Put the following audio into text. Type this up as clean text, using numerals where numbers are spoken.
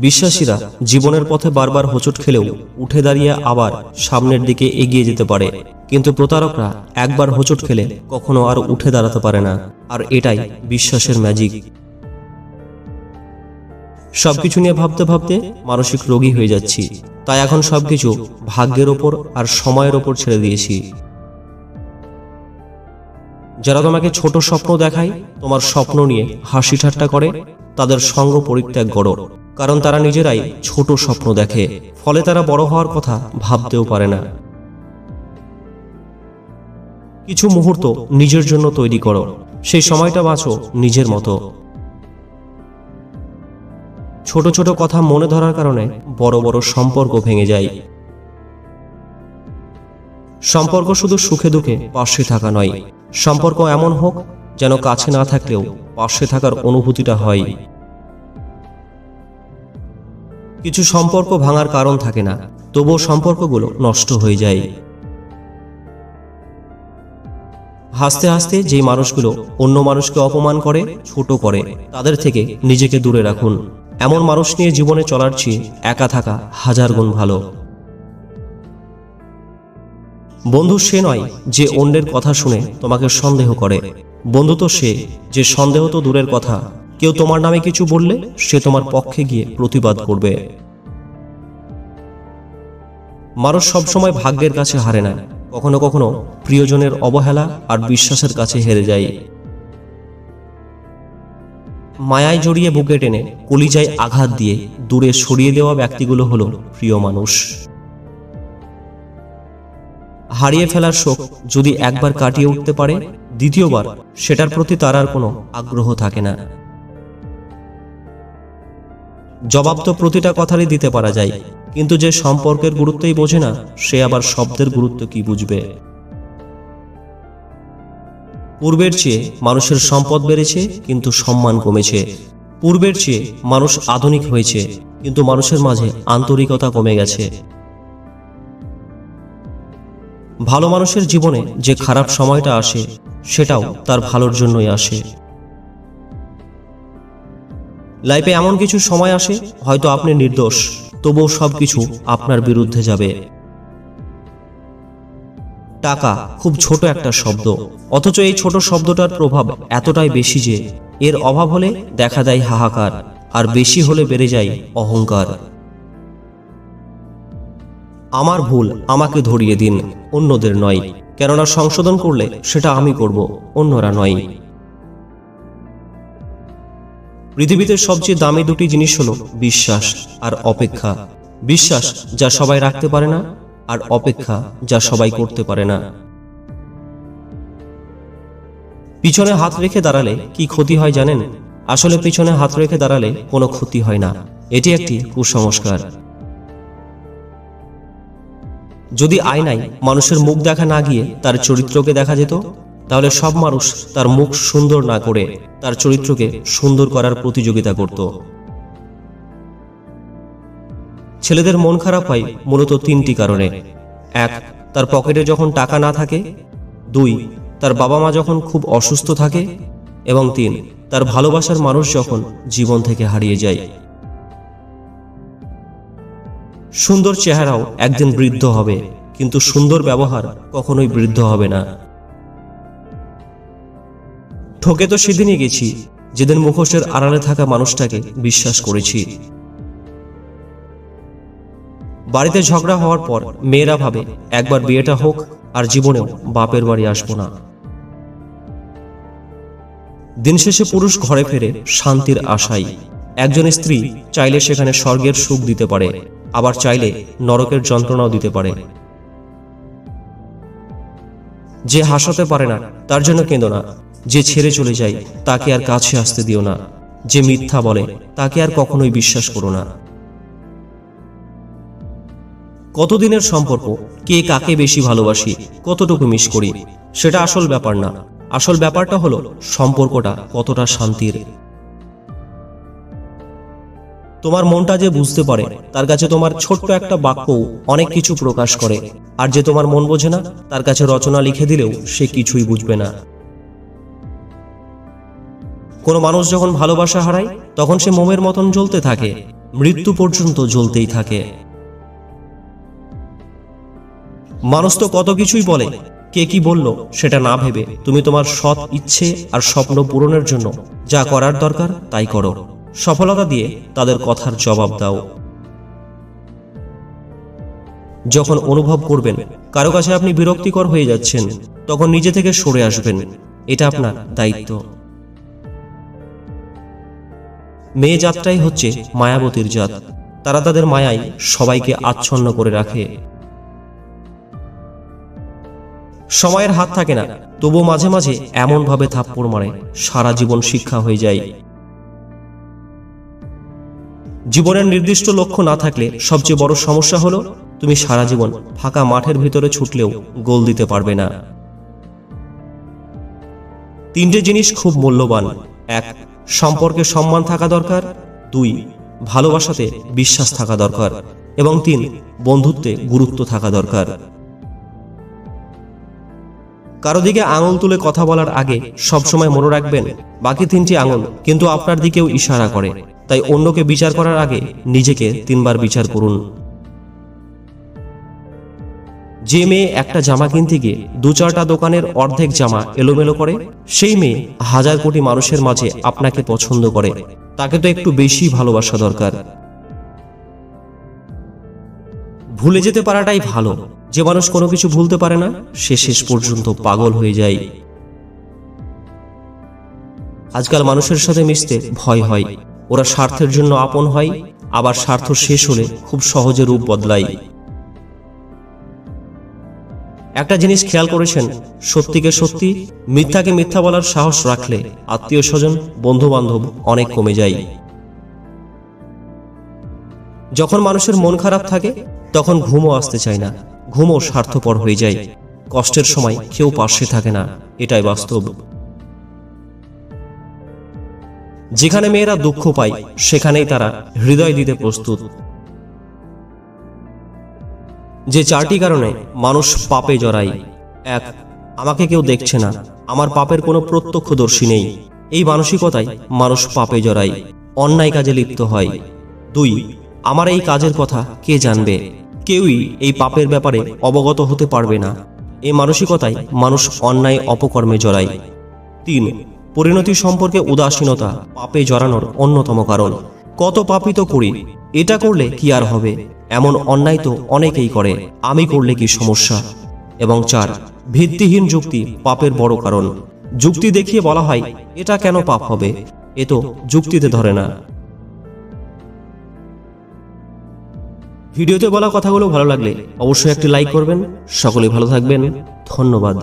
বিশ্বাসীরা জীবনের পথে বারবার হোঁচট খেলেও উঠে দাঁড়িয়ে আবার সামনের দিকে এগিয়ে যেতে পারে, কিন্তু প্রতারকরা একবার হোঁচট খেলে কখনো আর উঠে দাঁড়াতে পারে না। আর এটাই বিশ্বাসের ম্যাজিক। সবকিছু নিয়ে ভাবতে ভাবতে মানসিক রোগী হয়ে যাচ্ছি, তাই এখন সবকিছু ভাগ্যের ওপর আর সময়ের ওপর ছেড়ে দিয়েছি। যারা তোমাকে ছোট স্বপ্ন দেখায়, তোমার স্বপ্ন নিয়ে হাসি ঠাট্টা করে, তাদের সঙ্গ পরিত্যাগ করো, কারণ তারা নিজেরাই ছোট স্বপ্ন দেখে, ফলে তারা বড় হওয়ার কথা ভাবতেও পারে না। কিছু মুহূর্ত নিজের জন্য তৈরি করো, সেই সময়টা বাঁচো নিজের মতো। ছোট ছোট কথা মনে ধরার কারণে বড় বড় সম্পর্ক ভেঙে যায়। সম্পর্ক শুধু সুখে দুঃখে পাশে থাকা নয়, সম্পর্ক এমন হোক যেন কাছে না থাকলেও পাশে থাকার অনুভূতিটা হয়। কিছু সম্পর্ক ভাঙার কারণ থাকে না, তবুও সম্পর্কগুলো নষ্ট হয়ে যায়। হাসতে হাসতে যে মানুষগুলো অন্য মানুষকে অপমান করে, ছোট করে, তাদের থেকে নিজেকে দূরে রাখুন। এমন মানুষ নিয়ে জীবনে চলার চেয়ে একা থাকা হাজার গুণ ভালো। বন্ধু সে নয় যে অন্যের কথা শুনে তোমাকে সন্দেহ করে, বন্ধু তো সে যে সন্দেহ তো দূরের কথা, কেউ তোমার নামে কিছু বললে সে তোমার পক্ষে গিয়ে প্রতিবাদ করবে। মানুষ সবসময় ভাগ্যের কাছে হারে না, কখনো কখনো প্রিয়জনের অবহেলা আর বিশ্বাসের কাছে হেরে যায়। মায়ায় জড়িয়ে বুকে টেনে কলিজায় আঘাত দিয়ে দূরে সরিয়ে দেওয়া ব্যক্তিগুলো হলো প্রিয় মানুষ। হারিয়ে ফেলার শোক যদি একবার কাটিয়ে উঠতে পারে, দ্বিতীয়বার সেটার প্রতি তার আর কোনো আগ্রহ থাকে না। জবাব তো প্রতিটা কথারই দিতে পারা যায়, কিন্তু যে সম্পর্কের গুরুত্বই বোঝে না, সে আবার শব্দের গুরুত্ব কি বুঝবে। পূর্বের চেয়ে মানুষের সম্পদ বেড়েছে, কিন্তু সম্মান কমেছে। পূর্বের চেয়ে মানুষ আধুনিক হয়েছে, কিন্তু মানুষের মাঝে আন্তরিকতা কমে গেছে। ভালো মানুষের জীবনে যে খারাপ সময়টা আসে, সেটাও তার ভালোর জন্যই আসে। লাইফে এমন কিছু সময় আসে হয়তো আপনি নির্দোষ, তবুও সবকিছু আপনার বিরুদ্ধে যাবে। টাকা খুব ছোট একটা শব্দ, অথচ এই ছোট শব্দটার প্রভাব এতটাই বেশি যে এর অভাব হলে দেখা দেয় হাহাকার, আর বেশি হলে বেড়ে যায় অহংকার। আমার ভুল আমাকে ধরিয়ে দিন, অন্যদের নয়, কেননা সংশোধন করলে সেটা আমি করব, অন্যরা নয়। পৃথিবীতে সবচেয়ে দামি দুটি জিনিস হলো বিশ্বাস আর অপেক্ষা। বিশ্বাস যা সবাই রাখতে পারে না, আর অপেক্ষা যা সবাই করতে পারে না। পিছনে হাত রেখে দাঁড়ালে কি ক্ষতি হয় জানেন? আসলে পিছনে হাত রেখে দাঁড়ালে কোনো ক্ষতি হয় না, এটি একটি কুসংস্কার। যদি আয়নায় মানুষের মুখ দেখা না গিয়ে তার চরিত্রকে দেখা যেত, তাহলে সব মানুষ তার মুখ সুন্দর না করে তার চরিত্রকে সুন্দর করার প্রতিযোগিতা করত। ছেলেদের মন খারাপ হয় মূলত তিনটি কারণে। 1, তার পকেটে যখন টাকা না থাকে। 2, তার বাবা মা যখন খুব অসুস্থ থাকে। এবং 3, তার ভালোবাসার মানুষ যখন জীবন থেকে হারিয়ে যায়। সুন্দর চেহারাও একদিন বৃদ্ধ হবে, কিন্তু সুন্দর ব্যবহার কখনোই বৃদ্ধ হবে না। ঠকে তো সেদিনই গেছি যেদিন মুখোশের আড়ালে থাকা মানুষটাকে বিশ্বাস করেছি। বাড়িতে ঝগড়া হওয়ার পর মেয়েরা ভাবে একবার বিয়েটা হোক আর জীবনেও বাপের বাড়ি আসবো না। দিন শেষে পুরুষ ঘরে ফেরে শান্তির আশায়। একজন স্ত্রী চাইলে সেখানে স্বর্গের সুখ দিতে পারে, আবার চাইলে নরকের যন্ত্রণাও দিতে পারে। যে হাসাতে পারে না তার জন্য কেঁদো না, যে ছেড়ে চলে যায় তাকে আর কাছে আসতে দিও না, যে মিথ্যা বলে তাকে আর কখনোই বিশ্বাস করো না। কতদিনের সম্পর্ক, কে কাকে বেশি ভালোবাসি, কতটুকু মিস করি, সেটা আসল ব্যাপার না। আসল ব্যাপারটা হলো সম্পর্কটা কতটা শান্তির। তোমার মনটা যে বুঝতে পারে, তার কাছে তোমার ছোট্ট একটা বাক্যও অনেক কিছু প্রকাশ করে। আর যে তোমার মন বোঝে না, তার কাছে রচনা লিখে দিলেও সে কিছুই বুঝবে না। কোনো মানুষ যখন ভালোবাসা হারায়, তখন সে মোমের মতন জ্বলতে থাকে। মৃত্যু পর্যন্ত জ্বলতেই থাকে। মানুষ তো কত কিছুই বলে, কে কি বলল সেটা না ভেবে তুমি তোমার সৎ ইচ্ছে আর স্বপ্ন পূরণের জন্য যা করার দরকার তাই করো। সফলতা দিয়ে তাদের কথার জবাব দাও। যখন অনুভব করবেন কারো কাছে আপনি বিরক্তিকর হয়ে যাচ্ছেন, তখন নিজে থেকে সরে আসবেন। এটা আপনার দায়িত্ব। মেয়ে জাতটাই হচ্ছে মায়াবতীর জাত। তারা তাদের মায়ায় সবাইকে আচ্ছন্ন করে রাখে। সময়ের হাত থাকে না, তবু মাঝে মাঝে এমন ভাবে থাপ্পড় মারে সারা জীবন শিক্ষা হয়ে যায়। জীবনের নির্দিষ্ট লক্ষ্য না থাকলে সবচেয়ে বড় সমস্যা হলো তুমি সারা জীবন ফাঁকা মাঠের ভিতরে ছুটলেও গোল দিতে পারবে না। তিনটে জিনিস খুব মূল্যবান। 1. সম্পর্কে সম্মান থাকা দরকার। 2. ভালোবাসাতে বিশ্বাস থাকা দরকার। এবং 3. বন্ধুত্বে গুরুত্ব থাকা দরকার। কারো দিকে আঙুল তুলে কথা বলার আগে সবসময় মনে রাখবেন বাকি 3টি আঙুল কিন্তু আপনার দিকেও ইশারা করে। তাই অন্যকে বিচার করার আগে নিজেকে 3 বার বিচার করুন। যে মেয়ে একটা জামা কিনতে গিয়ে 2-4টা দোকানের অর্ধেক জামা এলোমেলো করে, সেই মেয়ে হাজার কোটি মানুষের মাঝে আপনাকে পছন্দ করে। তাকে তো একটু বেশি ভালোবাসা দরকার। ভুলে যেতে পারাটাই ভালো। যে মানুষ কোনো কিছু ভুলতে পারে না, সে শেষ পর্যন্ত পাগল হয়ে যায়। আজকাল মানুষের সাথে মিশতে ভয় হয়। ওরা স্বার্থের জন্য আপন হয়, আবার স্বার্থ শেষ হলে খুব সহজে রূপ বদলায়। একটা জিনিস খেয়াল করেছেন, সত্যিকে সত্যি, মিথ্যাকে মিথ্যা বলার সাহস রাখলে আত্মীয় স্বজন, বন্ধু বান্ধব অনেক কমে যায়। যখন মানুষের মন খারাপ থাকে তখন ঘুমও আসতে চায় না, ঘুমও স্বার্থপর হয়ে যায়। কষ্টের সময় কেউ পাশে থাকে না, এটাই বাস্তব। যেখানে মেয়েরা দুঃখ পায় সেখানেই তারা হৃদয় দিতে প্রস্তুত। যে 4টি কারণে মানুষ পাপে জড়ায়। 1. আমাকে কেউ দেখছে না, আমার পাপের কোনো প্রত্যক্ষদর্শী নেই। এই মানসিকতায় মানুষ পাপে জড়ায়, অন্যায় কাজে লিপ্ত হয়। 2. আমার এই কাজের কথা কে জানবে, কেউই এই পাপের ব্যাপারে অবগত হতে পারবে না। এই মানসিকতায় মানুষ অন্যায় অপকর্মে জড়ায়। 3. পরিণতি সম্পর্কে উদাসীনতা পাপে জড়ানোর অন্যতম কারণ। কত পাপই তো করি, এটা করলে কি আর হবে, এমন অন্যায় তো অনেকেই করে, আমি করলে কি সমস্যা। এবং 4. ভিত্তিহীন যুক্তি পাপের বড় কারণ। যুক্তি দেখিয়ে বলা হয় এটা কেন পাপ হবে, এ তো যুক্তিতে ধরে না। ভিডিওতে বলা কথাগুলো ভালো লাগলে অবশ্যই একটি লাইক করবেন। সকলে ভালো থাকবেন। ধন্যবাদ।